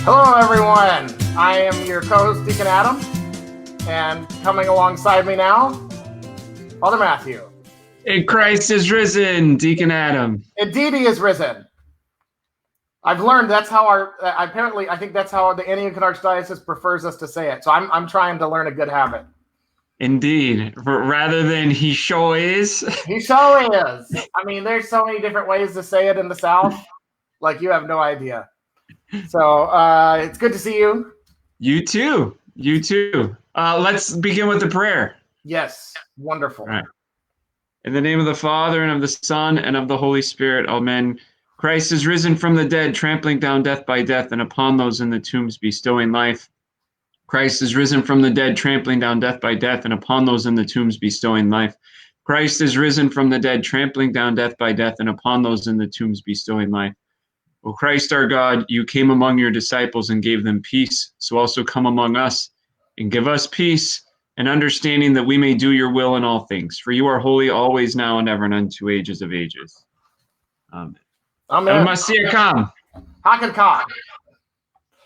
Hello, everyone. I am your co-host, Deacon Adam, and coming alongside me now, Father Matthew. And Christ is risen, Deacon Adam. Indeed, he is risen. I've learned that's how I think that's how the Antiochian Archdiocese prefers us to say it. So I'm trying to learn a good habit. Indeed, rather than he sure is. He sure is. I mean, there's so many different ways to say it in the South, like you have no idea. So it's good to see you. You too. You too. Let's begin with the prayer. Yes. Wonderful. All right. In the name of the Father, and of the Son, and of the Holy Spirit, amen. Christ is risen from the dead, trampling down death by death, and upon those in the tombs bestowing life. Christ is risen from the dead, trampling down death by death, and upon those in the tombs bestowing life. Christ is risen from the dead, trampling down death by death, and upon those in the tombs bestowing life. O Christ our God, you came among your disciples and gave them peace, so also come among us and give us peace and understanding that we may do your will in all things. For you are holy always, now, and ever, and unto ages of ages. Amen. Amen. Masiakam. Hakan.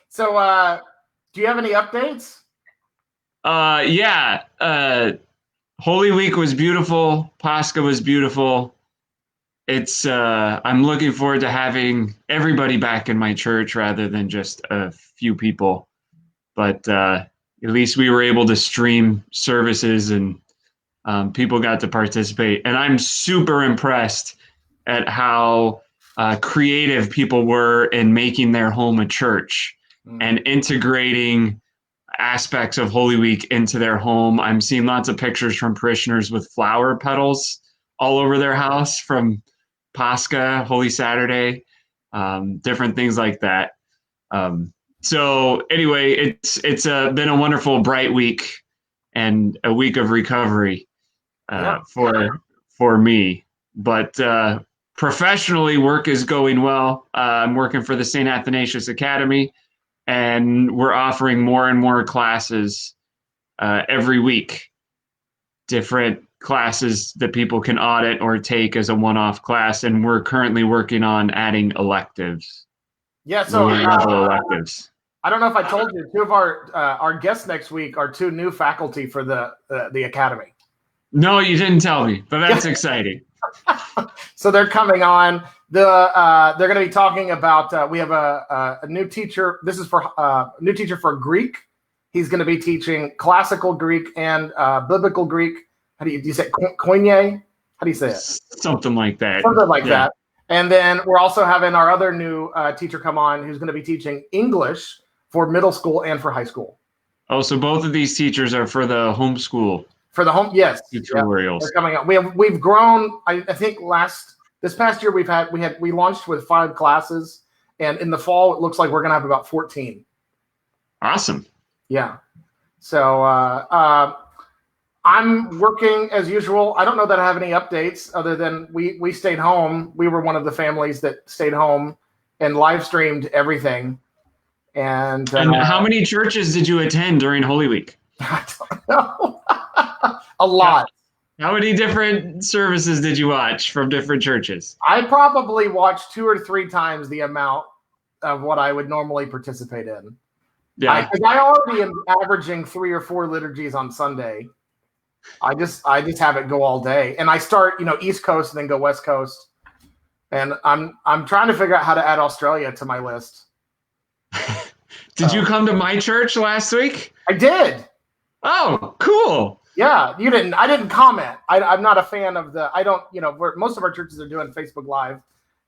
So, do you have any updates? Yeah. Holy Week was beautiful. Pascha was beautiful. It's I'm looking forward to having everybody back in my church rather than just a few people. But at least we were able to stream services and people got to participate. And I'm super impressed at how creative people were in making their home a church and integrating aspects of Holy Week into their home. I'm seeing lots of pictures from parishioners with flower petals all over their house from Pascha, Holy Saturday, different things like that. So anyway, it's been a wonderful, bright week and a week of recovery for me. But professionally, work is going well. I'm working for the St. Athanasius Academy, and we're offering more and more classes every week, different classes that people can audit or take as a one-off class, and we're currently working on adding electives. Yeah, so level electives. I don't know if I told you, two of our guests next week are two new faculty for the academy. No, you didn't tell me, but that's exciting. So they're coming on. They're going to be talking about. We have a new teacher. This is for a new teacher for Greek. He's going to be teaching classical Greek and biblical Greek. How do you say koine? How do you say it? Something like that. Something like that. And then we're also having our other new teacher come on who's going to be teaching English for middle school and for high school. Oh, so both of these teachers are for the homeschool. For the home, yes. Tutorials. They're coming up. We've grown. I think this past year we launched with 5 classes, and in the fall it looks like we're going to have about 14. Awesome. Yeah. So I'm working as usual. I don't know that I have any updates other than we stayed home. We were one of the families that stayed home and live streamed everything. And how many churches did you attend during Holy Week? I don't know. A lot. How many different services did you watch from different churches? I probably watched 2 or 3 times the amount of what I would normally participate in. Yeah. I already am averaging 3 or 4 liturgies on Sunday. I just have it go all day, and I start East Coast and then go West Coast, and I'm trying to figure out how to add Australia to my list. Did you come to my church last week? I did. Oh, cool. Yeah, you didn't. I didn't comment. I'm not a fan of the. I don't. Most of our churches are doing Facebook Live,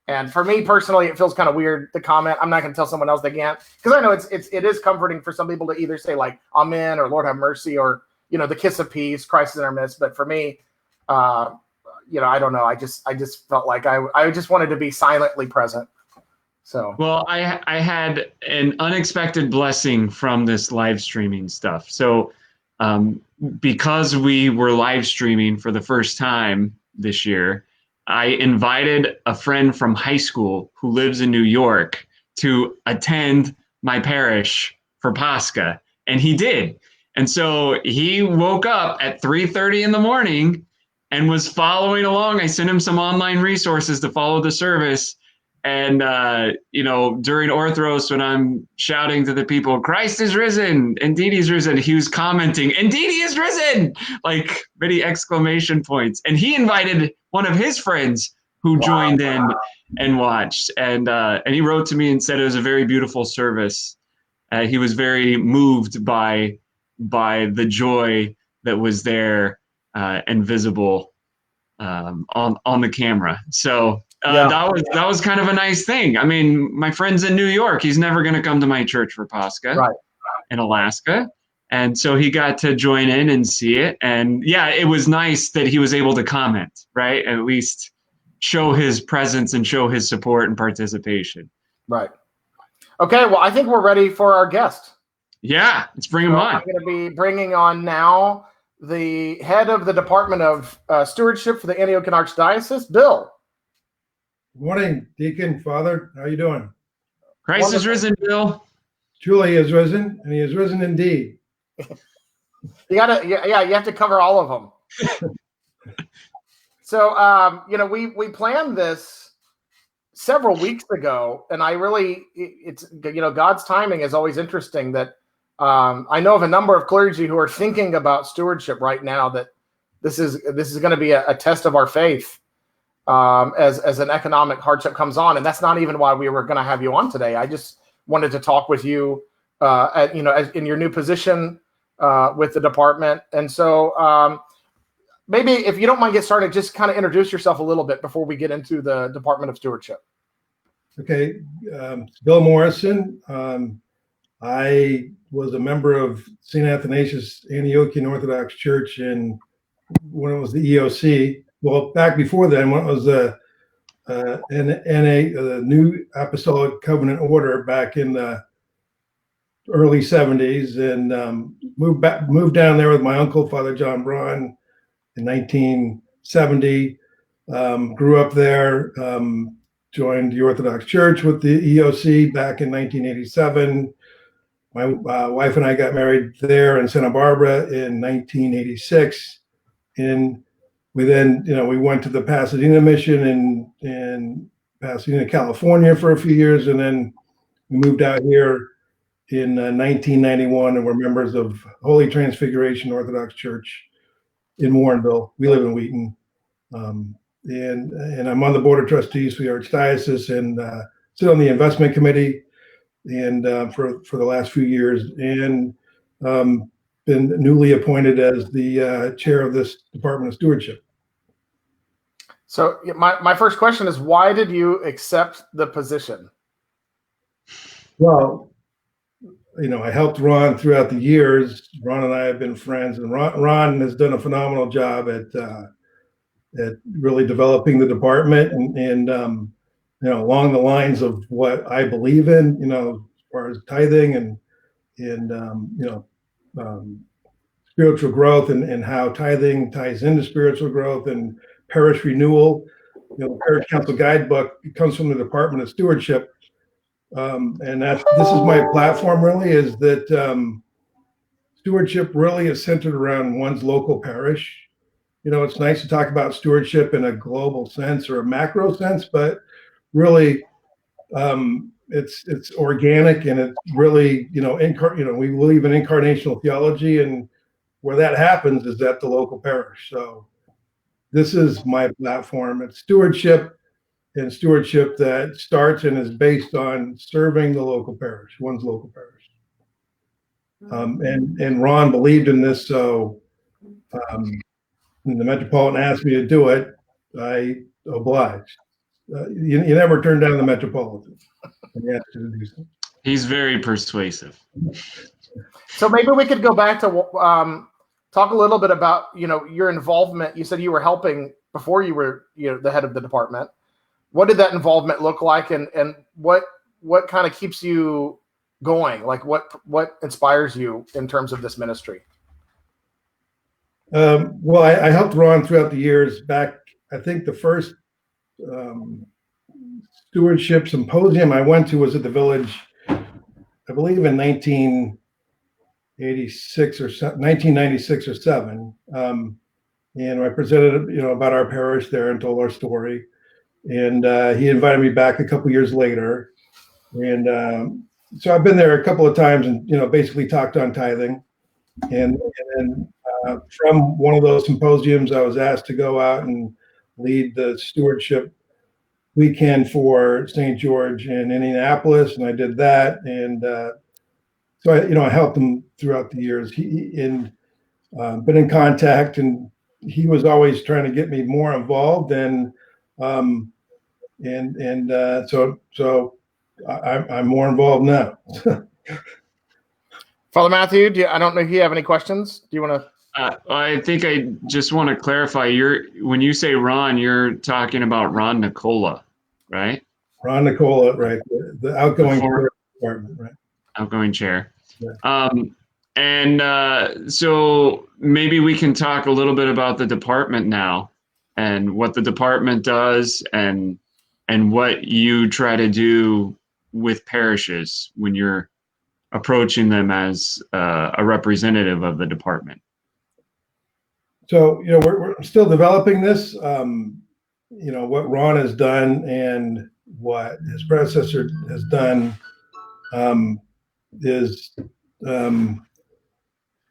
and for me personally, it feels kind of weird to comment. I'm not going to tell someone else they can't, because I know it is comforting for some people to either say like Amen or Lord have mercy or the kiss of peace, Christ is in our midst. But for me, I don't know. I just felt like I just wanted to be silently present. So well, I had an unexpected blessing from this live streaming stuff. So because we were live streaming for the first time this year, I invited a friend from high school who lives in New York to attend my parish for Pascha, and he did. And so he woke up at 3:30 in the morning and was following along. I sent him some online resources to follow the service. And, during Orthros, when I'm shouting to the people, Christ is risen, indeed he's risen, he was commenting, indeed he is risen, like many exclamation points. And he invited one of his friends who joined in and watched. And he wrote to me and said it was a very beautiful service. He was very moved by the joy that was there and visible on the camera. So that was kind of a nice thing. I mean, my friend's in New York. He's never going to come to my church for Pascha in Alaska. And so he got to join in and see it. And yeah, it was nice that he was able to comment, right? At least show his presence and show his support and participation. Right. Okay, well, I think we're ready for our guest. Yeah, let's bring him on. I'm going to be bringing on now the head of the Department of Stewardship for the Antiochian Archdiocese, Bill. Good morning, Deacon, Father. How are you doing? Christ is risen, Bill. Truly he is risen, and he is risen indeed. You have to cover all of them. So, we planned this several weeks ago, and it's God's timing is always interesting. That I know of a number of clergy who are thinking about stewardship right now. That this is going to be a test of our faith as an economic hardship comes on, and that's not even why we were going to have you on today. I just wanted to talk with you, as in your new position with the department, and so maybe if you don't mind get started, just kind of introduce yourself a little bit before we get into the Department of Stewardship. Okay, Bill Morrison. I was a member of St. Athanasius Antiochian Orthodox Church when it was the EOC. Well, back before then, when it was the New Apostolic Covenant Order back in the early 70s, and moved down there with my uncle, Father John Braun, in 1970. Grew up there, joined the Orthodox Church with the EOC back in 1987. My wife and I got married there in Santa Barbara in 1986. And we then, we went to the Pasadena mission in Pasadena, California for a few years. And then we moved out here in 1991, and we're members of Holy Transfiguration Orthodox Church in Warrenville. We live in Wheaton. And I'm on the board of trustees for the Archdiocese, and sit on the investment committee and for the last few years, and been newly appointed as the chair of this Department of Stewardship. So my first question is, why did you accept the position? Well, I helped Ron throughout the years. Ron and I have been friends, and Ron has done a phenomenal job at really developing the department and along the lines of what I believe in, as far as tithing and spiritual growth and how tithing ties into spiritual growth and parish renewal. The Parish Council Guidebook comes from the Department of Stewardship. And this is my platform really, is that stewardship really is centered around one's local parish. It's nice to talk about stewardship in a global sense or a macro sense, but really it's organic, and it's really, we believe in incarnational theology, and where that happens is at the local parish. So this is my platform. It's stewardship, and stewardship that starts and is based on serving the local parish, one's local parish. And Ron believed in this, so when the Metropolitan asked me to do it, I obliged. You never turn down the Metropolitan. He's very persuasive. So maybe we could go back to talk a little bit about your involvement. You said you were helping before you were the head of the department. What did that involvement look like, and what kind of keeps you going? Like what inspires you in terms of this ministry? Well, I helped Ron throughout the years. Back, I think the first stewardship symposium I went to was at the Village, I believe in 1996 or 1996 or 7. And I presented, about our parish there and told our story. and he invited me back a couple years later. And so I've been there a couple of times and, basically talked on tithing. And then from one of those symposiums, I was asked to go out and lead the stewardship weekend for St. George in Indianapolis, and I did that. And so I helped him throughout the years. Been in contact, and he was always trying to get me more involved. And so I'm more involved now. Father Matthew, I don't know if you have any questions. Do you want to? I think I just want to clarify. When you say Ron, you're talking about Ron Nicola, right? Ron Nicola, right? The outgoing department, right? Outgoing chair. Yeah. So maybe we can talk a little bit about the department now, and what the department does, and what you try to do with parishes when you're approaching them as a representative of the department. So, we're still developing this. What Ron has done and what his predecessor has done is,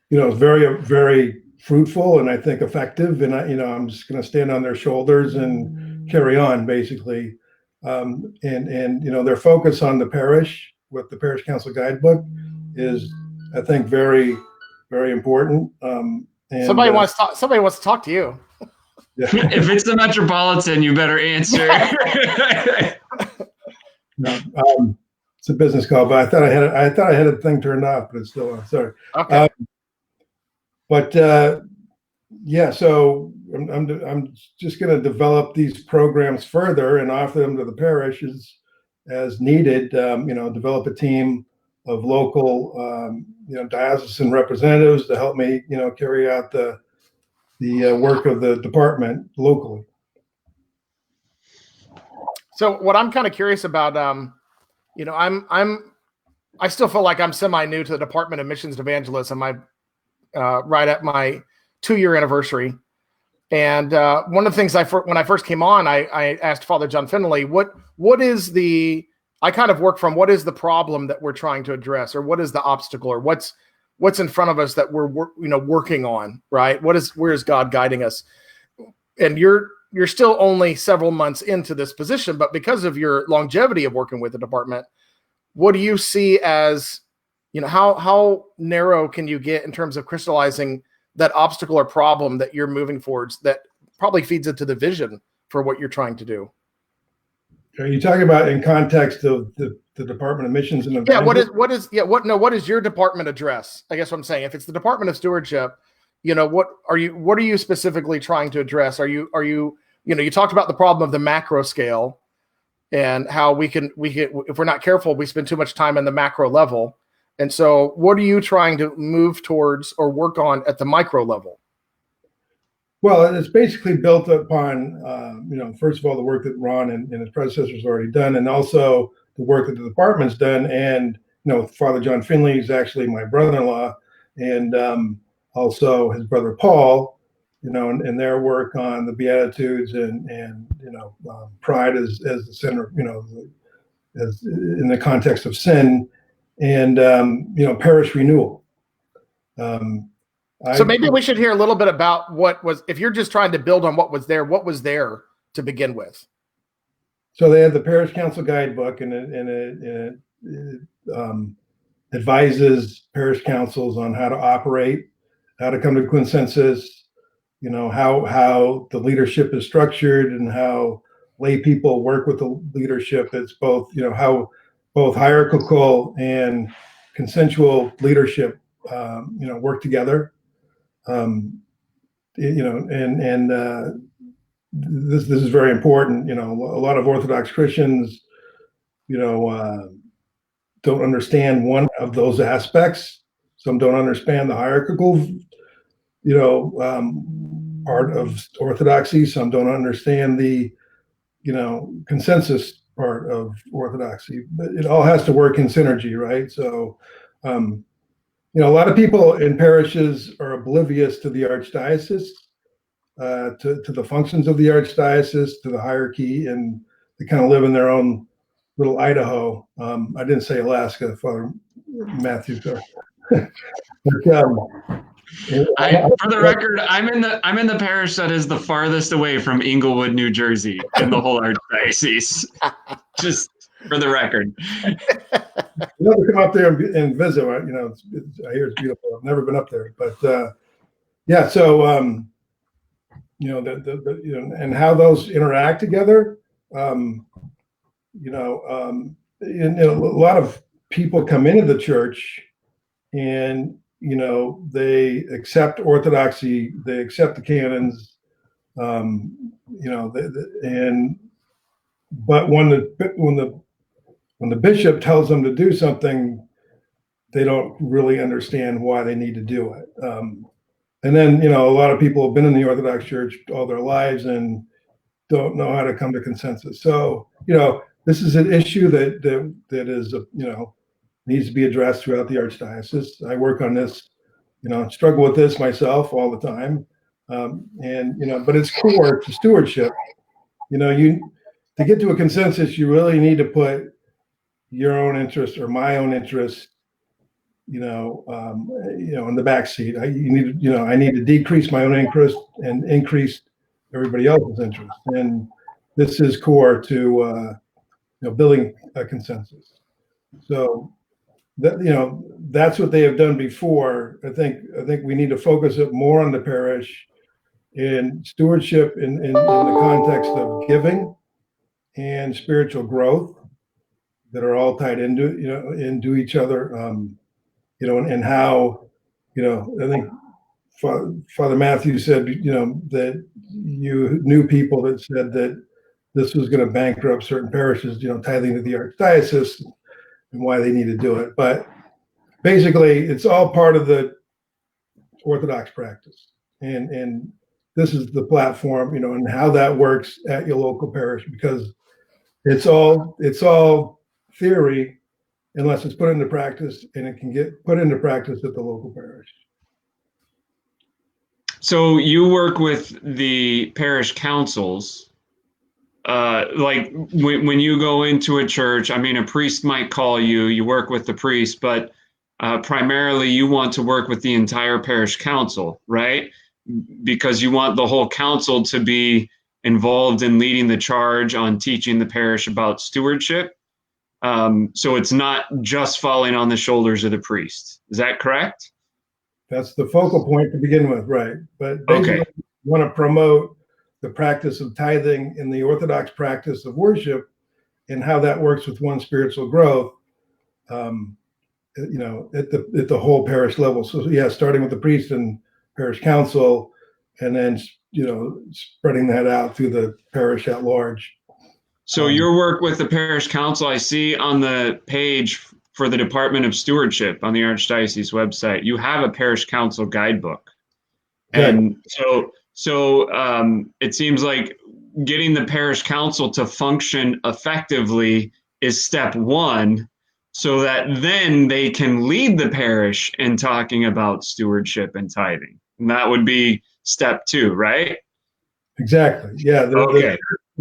very, very fruitful and I think effective. And I'm just going to stand on their shoulders and carry on, basically. Their focus on the parish with the Parish Council Guidebook is, I think, very, very important. Somebody wants to talk to you. Yeah. If it's the Metropolitan, you better answer. No, it's a business call, but I thought I had a thing turned off, but it's still on. Sorry. Okay. Yeah, so I'm just going to develop these programs further and offer them to the parishes as needed. Develop a team of local, diocesan representatives to help me, carry out the work of the department locally. So what I'm kind of curious about, I still feel like I'm semi-new to the Department of Missions and Evangelism. I right at my 2-year anniversary, and one of the things when I first came on, I asked Father John Finley, what is the the problem that we're trying to address, or what is the obstacle, or what's in front of us that we're working on, right? Where is God guiding us? And you're still only several months into this position, but because of your longevity of working with the department, what do you see as, how narrow can you get in terms of crystallizing that obstacle or problem that you're moving towards that probably feeds into the vision for what you're trying to do? Are you talking about in context of the Department of Missions and Evangelism? What is your department address? I guess what I'm saying, if it's the Department of Stewardship, what are you specifically trying to address? Are you you talked about the problem of the macro scale and how we can, if we're not careful, we spend too much time in the macro level. And so what are you trying to move towards or work on at the micro level? Well, it's basically built upon, first of all, the work that Ron and his predecessors already done, and also the work that the department's done. And, Father John Finley is actually my brother-in-law, and also his brother Paul, and their work on the Beatitudes and pride as the center, as in the context of sin, and, parish renewal. So maybe we should hear a little bit about if you're just trying to build on what was there to begin with. So they have the Parish Council Guidebook, and it advises parish councils on how to operate, how to come to consensus, how the leadership is structured and how lay people work with the leadership. It's both, how both hierarchical and consensual leadership, work together. This is very important. A lot of Orthodox Christians, don't understand one of those aspects. Some don't understand the hierarchical, part of Orthodoxy. Some don't understand the, consensus part of Orthodoxy. But it all has to work in synergy, right? So, a lot of people in parishes are oblivious to the archdiocese. to the functions of the archdiocese, to the hierarchy, and they kind of live in their own little Idaho. I didn't say Alaska, Father Matthew, sorry. But, for the record, I'm in the parish that is the farthest away from Inglewood, New Jersey, in the whole archdiocese. Just for the record. You have to come up there and visit. I hear it's beautiful. I've never been up there, but yeah. So and how those interact together. And a lot of people come into the church, and they accept orthodoxy, they accept the canons, but when the bishop tells them to do something, they don't really understand why they need to do it. And then a lot of people have been in the Orthodox Church all their lives and don't know how to come to consensus. So this is an issue that is needs to be addressed throughout the archdiocese. I work on this, struggle with this myself all the time, but it's core to stewardship. To get to a consensus, you really need to put your own interest or my own interest, in the back seat. I need to decrease my own interest and increase everybody else's interest, and this is core to building a consensus. So that's what they have done before. I think we need to focus it more on the parish and stewardship in the context of giving and spiritual growth that are all tied into each other. And how I think Father Matthew said that you knew people that said that this was going to bankrupt certain parishes, tithing to the archdiocese, and why they need to do it. But basically, it's all part of the Orthodox practice, and this is the platform, and how that works at your local parish, because it's all theory unless it's put into practice, and it can get put into practice at the local parish. So you work with the parish councils. Like when you go into a church, a priest might call you, you work with the priest, but primarily you want to work with the entire parish council, right? Because you want the whole council to be involved in leading the charge on teaching the parish about stewardship. So it's not just falling on the shoulders of the priest. Is that correct? That's the focal point to begin with, right? But basically, you want to promote the practice of tithing in the Orthodox practice of worship and how that works with one's spiritual growth, at the whole parish level. So yeah, starting with the priest and parish council, and then spreading that out through the parish at large. So your work with the parish council, I see on the page for the Department of Stewardship on the Archdiocese website, you have a parish council guidebook. And so it seems like getting the parish council to function effectively is step one, so that then they can lead the parish in talking about stewardship and tithing. And that would be step two, right? Exactly. Yeah. The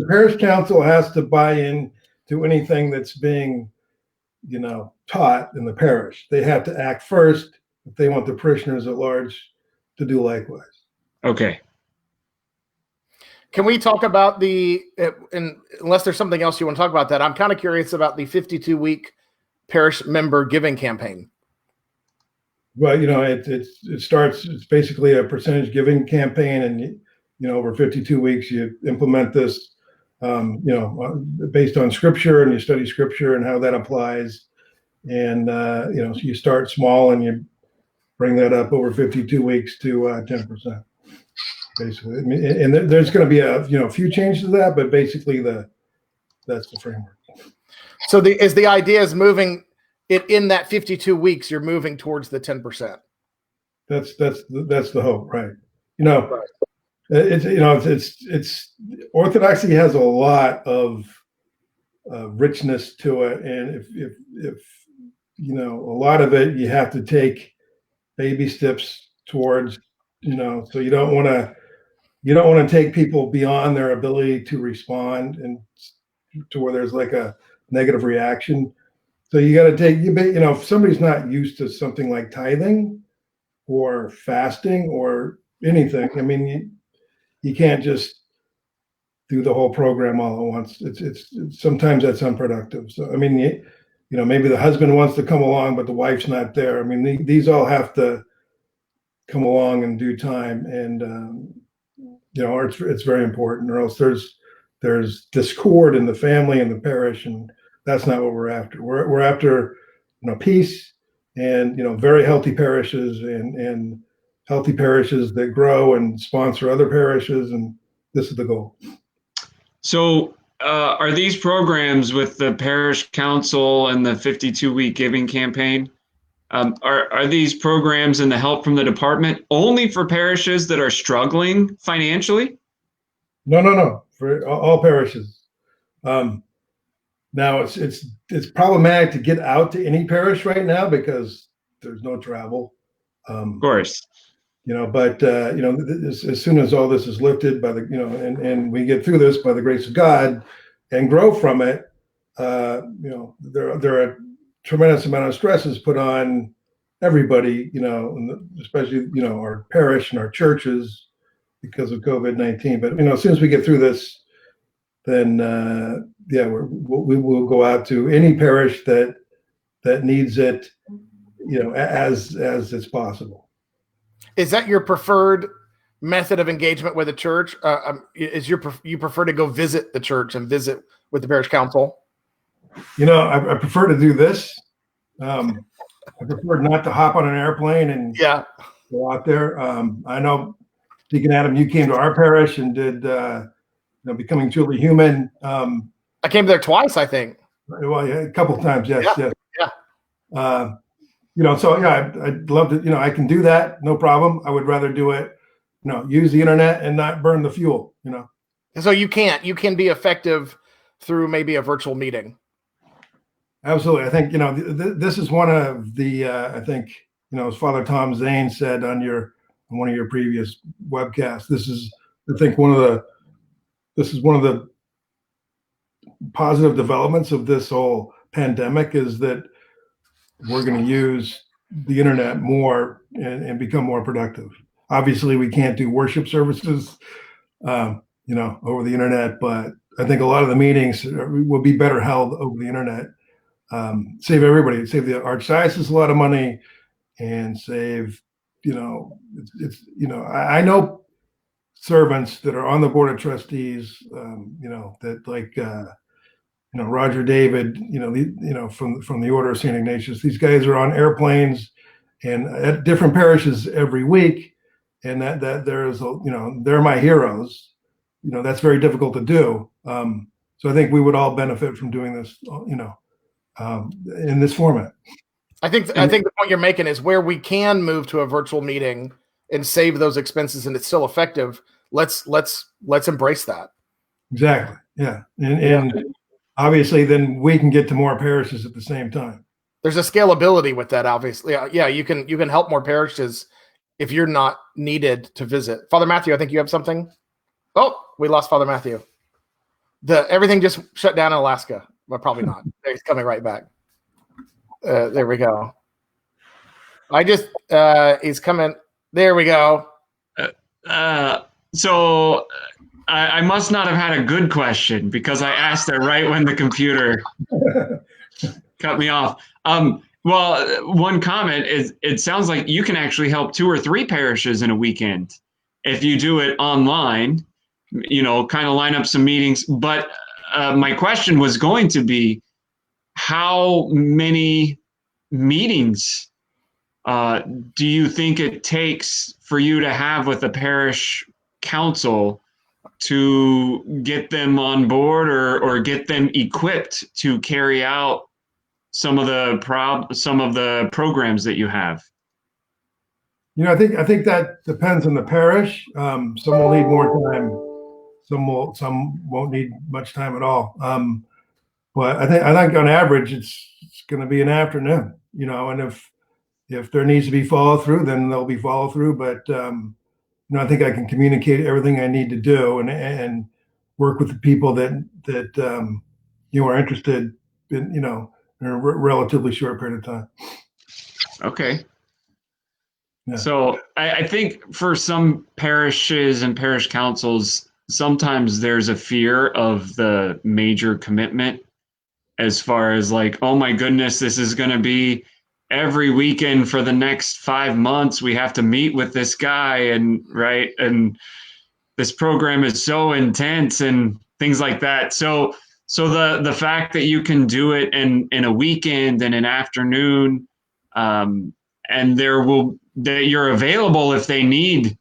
parish council has to buy in to anything that's being, taught in the parish. They have to act first if they want the parishioners at large to do likewise. Okay. Can we talk about unless there's something else you want to talk about that, I'm kind of curious about the 52-week parish member giving campaign. Well, it starts, it's basically a percentage giving campaign, and, over 52 weeks, you implement this, based on scripture, and you study scripture and how that applies. And, so you start small and you bring that up over 52 weeks to 10%. Basically, and there's going to be a few changes to that, but basically that's the framework. So the idea is moving it in that 52 weeks, you're moving towards the 10%. That's the hope, right? It's orthodoxy has a lot of richness to it, and if a lot of it you have to take baby steps towards, so you don't want to you don't want to take people beyond their ability to respond and to where there's like a negative reaction. So you got to take, if somebody's not used to something like tithing or fasting or anything, I mean, you can't just do the whole program all at once. It's sometimes that's unproductive. So, I mean, maybe the husband wants to come along, but the wife's not there. I mean, these all have to come along in due time. And, it's very important, or else there's discord in the family and the parish, and that's not what we're after. We're after, peace and, very healthy parishes and healthy parishes that grow and sponsor other parishes. And this is the goal. So are these programs with the parish council and the 52-week giving campaign, are these programs and the help from the department only for parishes that are struggling financially? No, for all parishes. Now it's problematic to get out to any parish right now because there's no travel. Of course. But as soon as all this is lifted by the, and we get through this by the grace of God and grow from it, there are a tremendous amount of stresses put on everybody, especially, our parish and our churches because of COVID-19. But, as soon as we get through this, then, we will go out to any parish that needs it, as it's possible. Is that your preferred method of engagement with the church? You prefer to go visit the church and visit with the parish council? I prefer to do this. I prefer not to hop on an airplane and go out there. I know, Deacon Adam, you came to our parish and did, Becoming Truly Human. I came there twice, I think. Well, yeah, a couple of times, yes. Yeah. I'd love to, I can do that, no problem. I would rather do it, use the internet and not burn the fuel, So you can be effective through maybe a virtual meeting. Absolutely. I think, this is one of the, I think, as Father Tom Zane said on one of your previous webcasts, this is one of the positive developments of this whole pandemic is that we're going to use the internet more and become more productive. Obviously, we can't do worship services, over the internet, but I think a lot of the meetings will be better held over the internet. Save everybody, save the archdiocese a lot of money, and save, I know servants that are on the board of trustees, that like, Roger David, from the Order of St. Ignatius. These guys are on airplanes and at different parishes every week, and that there's, they're my heroes. That's very difficult to do. So I think we would all benefit from doing this, in this format. I think the point you're making is where we can move to a virtual meeting and save those expenses, and it's still effective. Let's embrace that. Exactly. Yeah, and obviously, then we can get to more parishes at the same time. There's a scalability with that, obviously. Yeah, you can help more parishes if you're not needed to visit. Father Matthew, I think you have something. Oh, we lost Father Matthew. Everything just shut down in Alaska. Well, probably not. He's coming right back. There we go. He's coming. There we go. So I must not have had a good question because I asked it right when the computer cut me off. Well, one comment is it sounds like you can actually help 2 or 3 parishes in a weekend if you do it online, kind of line up some meetings. But my question was going to be, how many meetings do you think it takes for you to have with the parish council to get them on board or get them equipped to carry out some of the programs that you have? I think that depends on the parish. Some will need more time. Some won't need much time at all. But I think on average it's going to be an afternoon. And if there needs to be follow through, then there'll be follow through. But I think I can communicate everything I need to do and work with the people that are interested in, in a relatively short period of time. Okay. Yeah. So I think for some parishes and parish councils, sometimes there's a fear of the major commitment as far as like, oh my goodness, this is going to be every weekend for the next 5 months. We have to meet with this guy and this program is so intense and things like that. So the fact that you can do it in a weekend and an afternoon, and that you're available if they need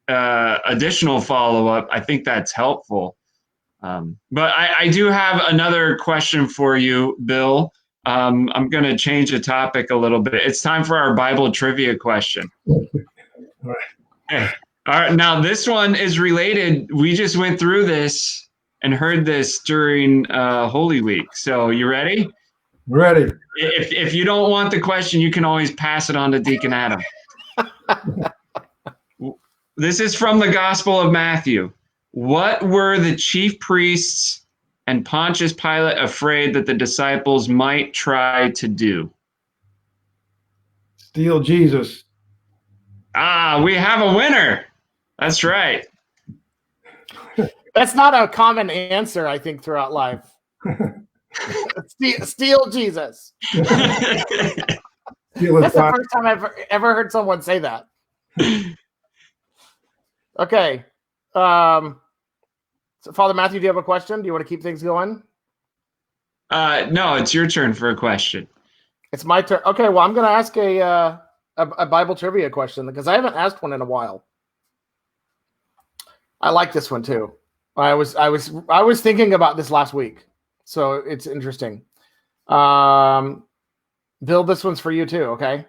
additional follow-up, I think that's helpful. But I do have another question for you, Bill. I'm going to change the topic a little bit. It's time for our Bible trivia question. All right. Okay. All right. Now, this one is related. We just went through this and heard this during Holy Week. So you ready? Ready. If you don't want the question, you can always pass it on to Deacon Adam. This is from the Gospel of Matthew. What were the chief priests and Pontius Pilate afraid that the disciples might try to do? Steal Jesus. We have a winner. That's right. That's not a common answer, I think, throughout life. Steal Jesus. Steal That's the first time I've ever heard someone say that. Okay. So Father Matthew, do you have a question? Do you want to keep things going? No, it's your turn for a question. It's my turn. Okay, well, I'm going to ask a Bible trivia question because I haven't asked one in a while. I like this one too. I was thinking about this last week, so it's interesting. Bill, this one's for you too. Okay.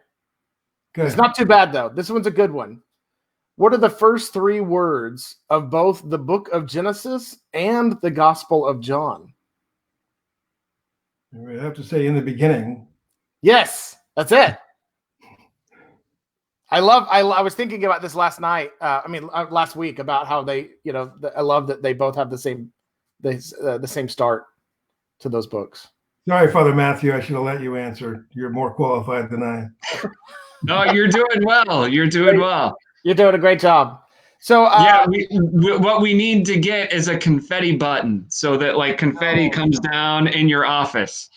Good. It's not too bad though. This one's a good one. What are the first 3 words of both the book of Genesis and the Gospel of John? We have to say in the beginning. Yes, that's it. I was thinking about this last night. Last week about how they, I love that they both have the same start to those books. Sorry, Father Matthew, I should have let you answer. You're more qualified than I. No, you're doing well. You're doing well. You're doing a great job. So what we need to get is a confetti button so that like confetti comes down in your office.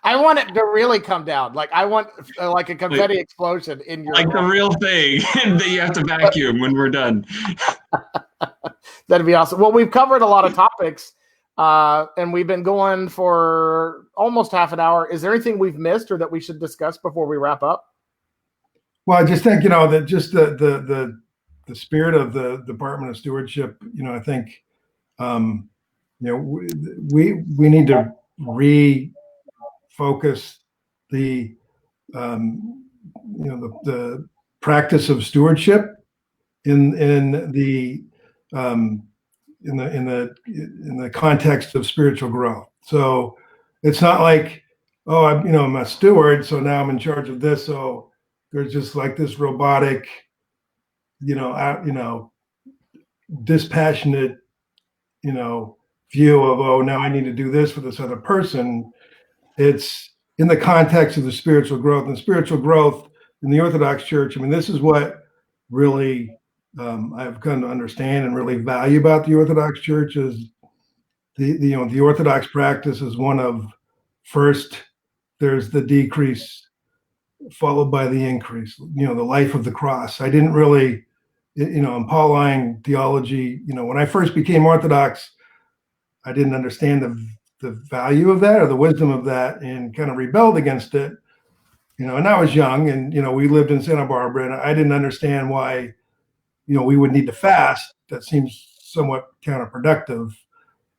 I want it to really come down. Like I want like a confetti explosion in your the real thing that you have to vacuum when we're done. That'd be awesome. Well, we've covered a lot of topics, and we've been going for almost half an hour. Is there anything we've missed or that we should discuss before we wrap up? Well, I just think that just the spirit of the Department of Stewardship. I think we need to refocus the the practice of stewardship in the context of spiritual growth. So it's not like, I'm a steward, so now I'm in charge of this. So there's just like this robotic, dispassionate, view of, now I need to do this for this other person. It's in the context of the spiritual growth, and spiritual growth in the Orthodox Church. I mean, this is what really I've come to understand and really value about the Orthodox Church is the Orthodox practice is one of, first there's the decrease followed by the increase, the life of the cross. I didn't really, in Pauline theology, when I first became Orthodox, I didn't understand the value of that or the wisdom of that and kind of rebelled against it, and I was young and, we lived in Santa Barbara and I didn't understand why, we would need to fast. That seems somewhat counterproductive,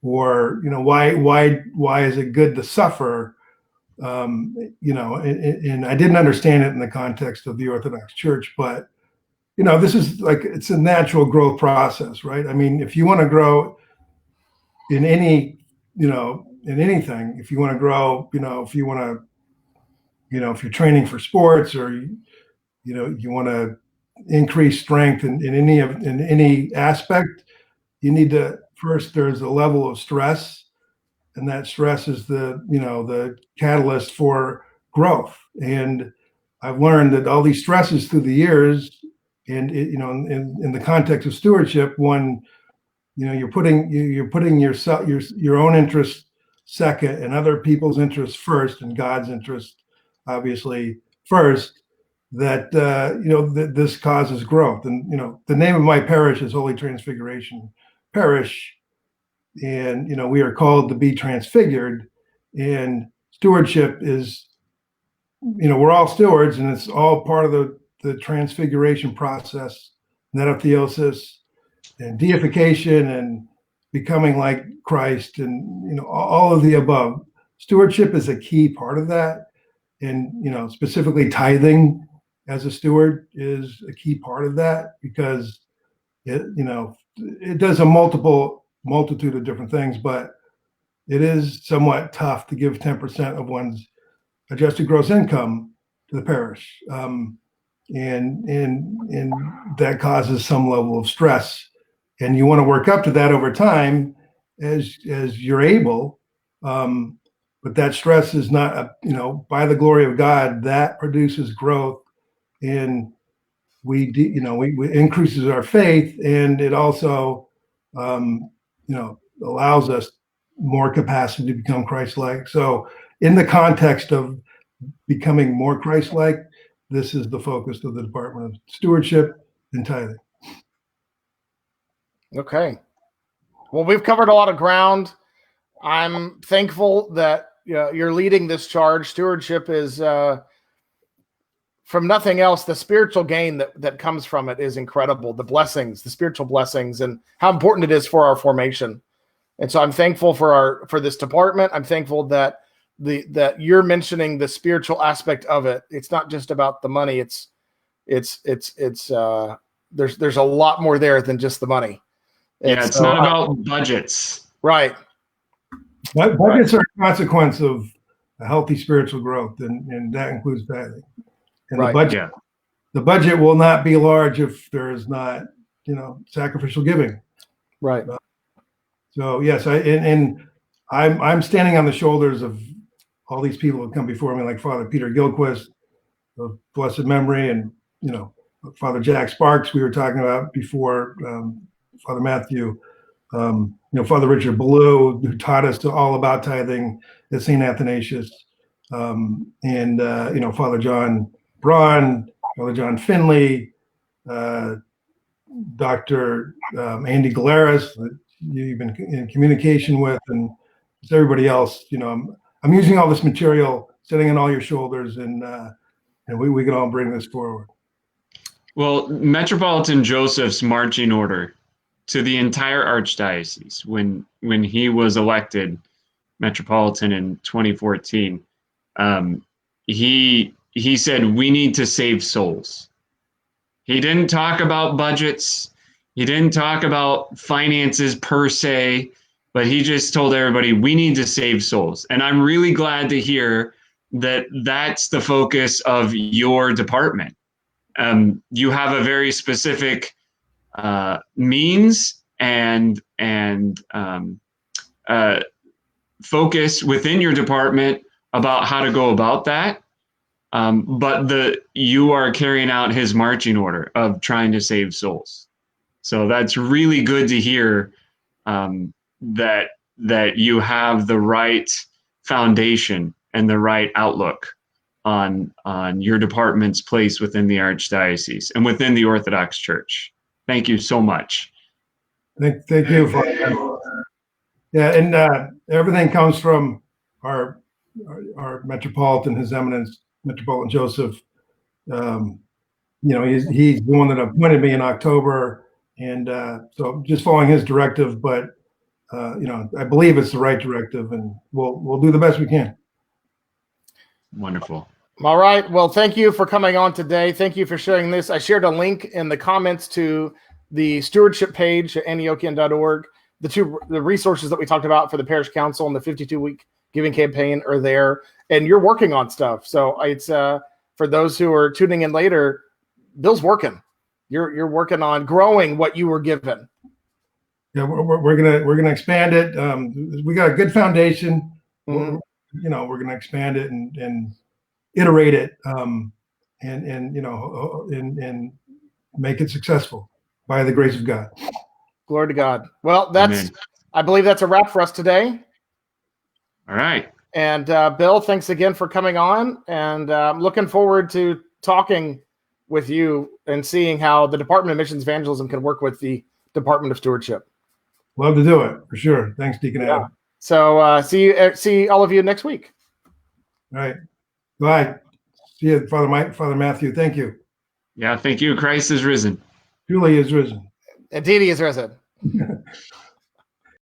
or, why is it good to suffer? And I didn't understand it in the context of the Orthodox Church, but, this is like, it's a natural growth process, right? I mean, if you want to grow in any, in anything, if you want to grow, if you want to, if you're training for sports or, you want to increase strength in any aspect, you need to first, there's a level of stress, and that stress is the catalyst for growth. And I've learned that all these stresses through the years, and in the context of stewardship, when you're putting your own interest second and other people's interests first, and God's interest obviously first, that this causes growth. And the name of my parish is Holy Transfiguration Parish, and we are called to be transfigured. And stewardship is, we're all stewards, and it's all part of the transfiguration process, metatheosis and deification and becoming like Christ, and all of the above. Stewardship is a key part of that, and specifically tithing as a steward is a key part of that, because it does a multitude of different things, but it is somewhat tough to give 10% of one's adjusted gross income to the parish, and that causes some level of stress, and you want to work up to that over time as you're able, but that stress is not by the glory of God, that produces growth, and we increases our faith, and it also allows us more capacity to become Christ-like. So in the context of becoming more Christ-like, this is the focus of the Department of Stewardship and Tithing. Okay. Well, we've covered a lot of ground. I'm thankful that you're leading this charge. Stewardship is, from nothing else, the spiritual gain that comes from it is incredible. The blessings, the spiritual blessings, and how important it is for our formation. And so I'm thankful for this department. I'm thankful that that you're mentioning the spiritual aspect of it. It's not just about the money. There's a lot more there than just the money. It's not about budgets. Right. Budgets are a consequence of a healthy spiritual growth, and that includes tithing. And right. The budget will not be large if there is not, sacrificial giving. Right. So yes, I'm standing on the shoulders of all these people who come before me, like Father Peter Gilquist of blessed memory, and Father Jack Sparks we were talking about before, Father Matthew, Father Richard Ballou, who taught us all about tithing at St. Athanasius, and Father John Braun, Father John Finley, Dr. Andy Galeras, that you've been in communication with, and everybody else. I'm using all this material, sitting on all your shoulders, and we can all bring this forward. Well, Metropolitan Joseph's marching order to the entire archdiocese when he was elected Metropolitan in 2014, he said, we need to save souls. He didn't talk about budgets. He didn't talk about finances per se, but he just told everybody, we need to save souls. And I'm really glad to hear that that's the focus of your department. You have a very specific means and focus within your department about how to go about that. But you are carrying out his marching order of trying to save souls. So that's really good to hear, that you have the right foundation and the right outlook on your department's place within the archdiocese and within the Orthodox Church. Thank you so much. Thank you. Yeah, and everything comes from our Metropolitan, His Eminence, Metropolitan Joseph. He's the one that appointed me in October, and so just following his directive. But I believe it's the right directive, and we'll do the best we can. Wonderful. All right. Well, thank you for coming on today. Thank you for sharing this. I shared a link in the comments to the stewardship page at Antiochian.org. The resources that we talked about for the parish council and the 52-week giving campaign are there, and you're working on stuff. So it's for those who are tuning in later, Bill's working. you're working on growing what you were given. Yeah, we're gonna expand it. We got a good foundation. Mhm. We're gonna expand it and iterate it, and make it successful by the grace of God. Glory to God. Well, Amen. I believe that's a wrap for us today. All right. And Bill, thanks again for coming on. And I'm looking forward to talking with you and seeing how the Department of Missions Evangelism can work with the Department of Stewardship. Love to do it for sure. Thanks, Deacon Adam. So see all of you next week. All right. Bye. See you, Father Mike, Father Matthew. Thank you. Yeah. Thank you. Christ is risen. Julie is risen. Indeed, he is risen.